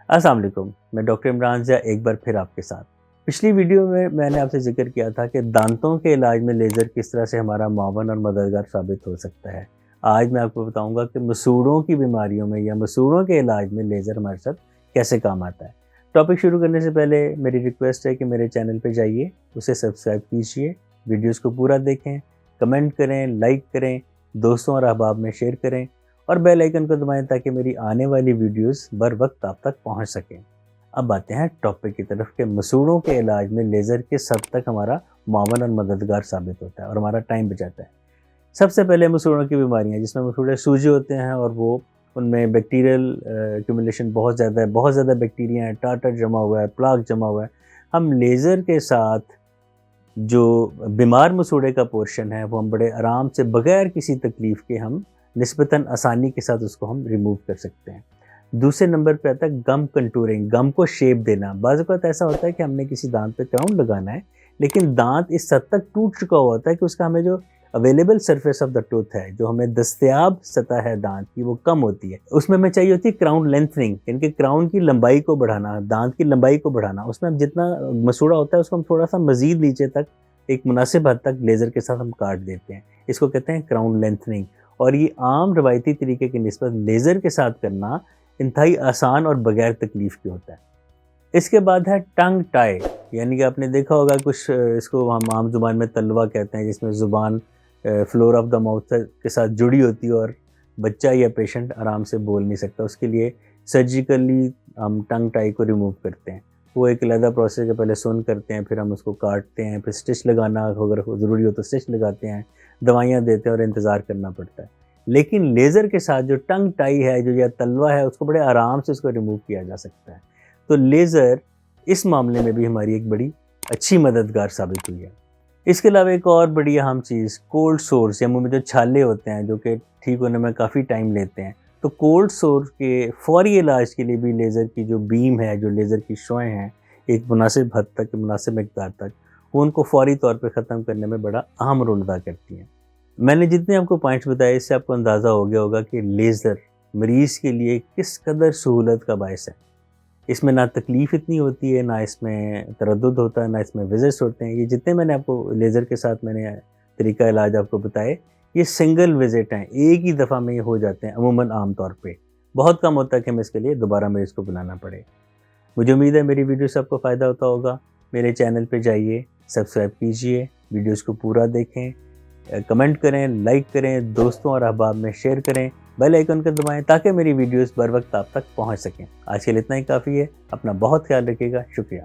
السلام علیکم، میں ڈاکٹر عمران ضیاء ایک بار پھر آپ کے ساتھ۔ پچھلی ویڈیو میں نے آپ سے ذکر کیا تھا کہ دانتوں کے علاج میں لیزر کس طرح سے ہمارا معاون اور مددگار ثابت ہو سکتا ہے۔ آج میں آپ کو بتاؤں گا کہ مسوڑوں کی بیماریوں میں یا مسوڑوں کے علاج میں لیزر ہمارے ساتھ کیسے کام آتا ہے۔ ٹاپک شروع کرنے سے پہلے میری ریکویسٹ ہے کہ میرے چینل پہ جائیے، اسے سبسکرائب کیجیے، ویڈیوز کو پورا دیکھیں، کمنٹ کریں، لائک کریں، دوستوں اور احباب میں شیئر کریں اور بیل آئیکن کو دبائیں تاکہ میری آنے والی ویڈیوز بر وقت آپ تک پہنچ سکیں۔ اب آتے ہیں ٹاپک کی طرف کہ مسوڑوں کے علاج میں لیزر کس حد تک ہمارا معاون اور مددگار ثابت ہوتا ہے اور ہمارا ٹائم بچاتا ہے۔ سب سے پہلے مسوڑوں کی بیماریاں جس میں مسوڑے سوجے ہوتے ہیں اور وہ ان میں بیکٹیریل ایکومولیشن بہت زیادہ بیکٹیریا ہیں، ٹارٹر جمع ہوا ہے، پلاک جمع ہوا ہے۔ ہم لیزر کے ساتھ جو بیمار مسوڑے کا پورشن ہے وہ ہم بڑے آرام سے بغیر کسی تکلیف کے ہم نسبتاً آسانی کے ساتھ اس کو ہم ریموو کر سکتے ہیں۔ دوسرے نمبر پہ آتا ہے گم کنٹورنگ، گم کو شیپ دینا۔ بعض اوقات ایسا ہوتا ہے کہ ہم نے کسی دانت پہ کراؤن لگانا ہے لیکن دانت اس حد تک ٹوٹ چکا ہوا ہوتا ہے کہ اس کا ہمیں جو available surface of the tooth ہے، جو ہمیں دستیاب سطح ہے دانت کی، وہ کم ہوتی ہے۔ اس میں ہمیں چاہیے ہوتی ہے کراؤن لینتھننگ، یعنی کہ کراؤن کی لمبائی کو بڑھانا، دانت کی لمبائی کو بڑھانا۔ اس میں ہم جتنا مسوڑا ہوتا ہے اس کو ہم تھوڑا سا مزید نیچے تک ایک مناسب حد تک لیزر کے ساتھ ہم کاٹ دیتے ہیں۔ اس کو کہتے ہیں کراؤن لینتھننگ، اور یہ عام روایتی طریقے کی نسبت لیزر کے ساتھ کرنا انتہائی آسان اور بغیر تکلیف کے ہوتا ہے۔ اس کے بعد ہے ٹنگ ٹائی، یعنی کہ آپ نے دیکھا ہوگا کچھ اس کو ہم عام زبان میں تلوا کہتے ہیں، جس میں زبان فلور آف دا ماؤتھ کے ساتھ جڑی ہوتی ہے اور بچہ یا پیشنٹ آرام سے بول نہیں سکتا۔ اس کے لیے سرجیکلی ہم ٹنگ ٹائی کو ریموو کرتے ہیں۔ وہ ایک علیحدہ پروسیس کے پہلے سن کرتے ہیں، پھر ہم اس کو کاٹتے ہیں، پھر اسٹچ لگانا اگر ضروری ہو تو اسٹچ لگاتے ہیں، دوائیاں دیتے ہیں اور انتظار کرنا پڑتا ہے۔ لیکن لیزر کے ساتھ جو ٹنگ ٹائی ہے، جو یا تلوا ہے، اس کو بڑے آرام سے اس کو ریموو کیا جا سکتا ہے۔ تو لیزر اس معاملے میں بھی ہماری ایک بڑی اچھی مددگار ثابت ہوئی ہے۔ اس کے علاوہ ایک اور بڑی اہم چیز کولڈ سورس، یا منہ میں جو چھالے ہوتے ہیں جو کہ ٹھیک ہونے میں کافی ٹائم لیتے ہیں، تو کولڈ سور کے فوری علاج کے لیے بھی لیزر کی جو بیم ہے، جو لیزر کی شعاعیں ہیں، ایک مناسب حد تک، مناسب مقدار تک، وہ ان کو فوری طور پہ ختم کرنے میں بڑا اہم رول ادا کرتی ہیں۔ میں نے جتنے آپ کو پوائنٹس بتائے اس سے آپ کو اندازہ ہو گیا ہوگا کہ لیزر مریض کے لیے کس قدر سہولت کا باعث ہے۔ اس میں نہ تکلیف اتنی ہوتی ہے، نہ اس میں تردد ہوتا ہے، نہ اس میں وزٹس ہوتے ہیں۔ یہ جتنے میں نے آپ کو لیزر کے ساتھ میں نے طریقہ علاج آپ کو بتائے، یہ سنگل وزٹ ہیں، ایک ہی دفعہ میں یہ ہو جاتے ہیں عموماً عام طور پہ۔ بہت کم ہوتا ہے کہ ہمیں اس کے لیے دوبارہ مریض کو بلانا پڑے۔ مجھے امید ہے میری ویڈیو سے آپ کو فائدہ ہوتا ہوگا۔ میرے چینل پہ جائیے، سبسکرائب کیجئے، ویڈیوز کو پورا دیکھیں، کمنٹ کریں، لائک کریں، دوستوں اور احباب میں شیئر کریں، بیل آئیکن کو دبائیں تاکہ میری ویڈیوز بر وقت آپ تک پہنچ سکیں۔ آج کے لیے اتنا ہی کافی ہے۔ اپنا بہت خیال رکھیے گا۔ شکریہ۔